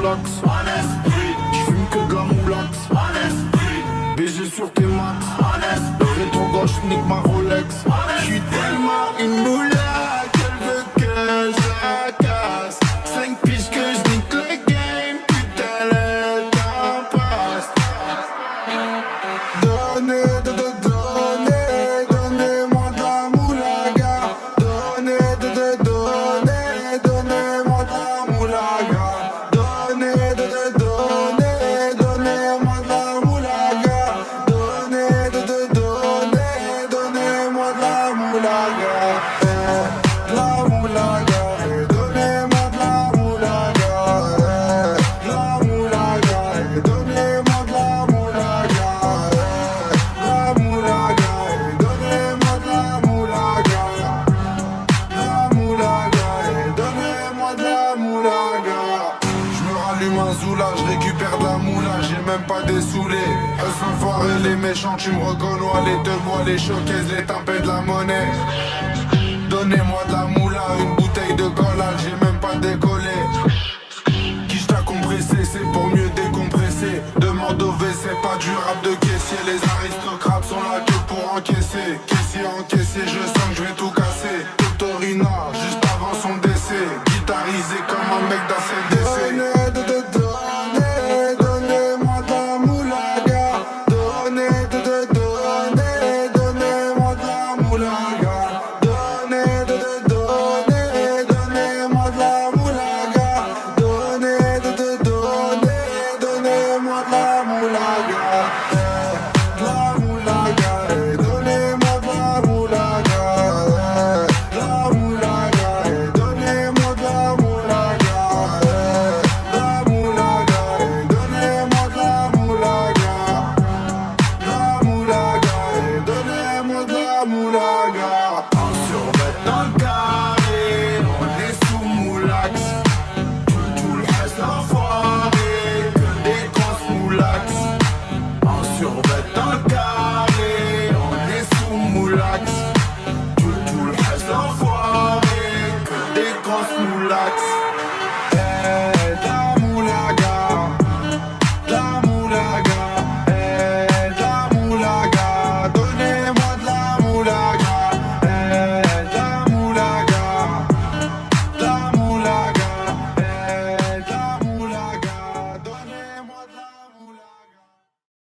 relax. J'fume que de la moulax. BG sur tes max. Le rétro gauche nique ma Rolex. J'suis tellement une moulac qu'elle veut que je la casse. 5 piges que j'nique le game. Putain le temps passe. Donnez-moi de la moulaga. Donnez-moi de la moulaga. Donnez-moi de la moulaga. Donnez-moi de la moulaga. La moulaga. Donnez-moi de la moulaga. La moulaga. Donnez-moi de la moulaga. La moulaga. Donnez-moi de la moulaga. La moulaga. Donnez-moi de la moulaga. J'me rallume un zoula, j'récupère de la moula, j'ai même pas dessoulé. Eux sont foirés les méchants, tu me reconnais, les te bois, les showcases, les tapés de la monnaie. Donnez-moi de la moula, une bouteille de cola, j'ai même pas décollé. Qui t'a compressé, c'est pour mieux décompresser. Demande au WC, pas du rap de caissier. Les aristocrates sont là que pour encaisser. Caissier encaissé, je sens que je vais tout casser. Totorina, juste avant son décès. Guitarisé comme un mec d'ACDC. Donnez-moi de la moulaga. Donnez-moi de la moulaga. Donnez-moi de la moulaga. Donnez-moi de la moulaga. La moulaga. Donnez-moi de la moulaga. La moulaga. Donnez-moi de la moulaga. La moulaga. Donnez-moi de la moulaga. La moulaga. Donnez-moi de la moulaga. En survêt dans le carré, on est sous moulax. Tout le reste l'enfoiré, que des grosses moulax. En survêt dans le carré, on est sous moulax. Tout le reste l'enfoiré, que des grosses moulax.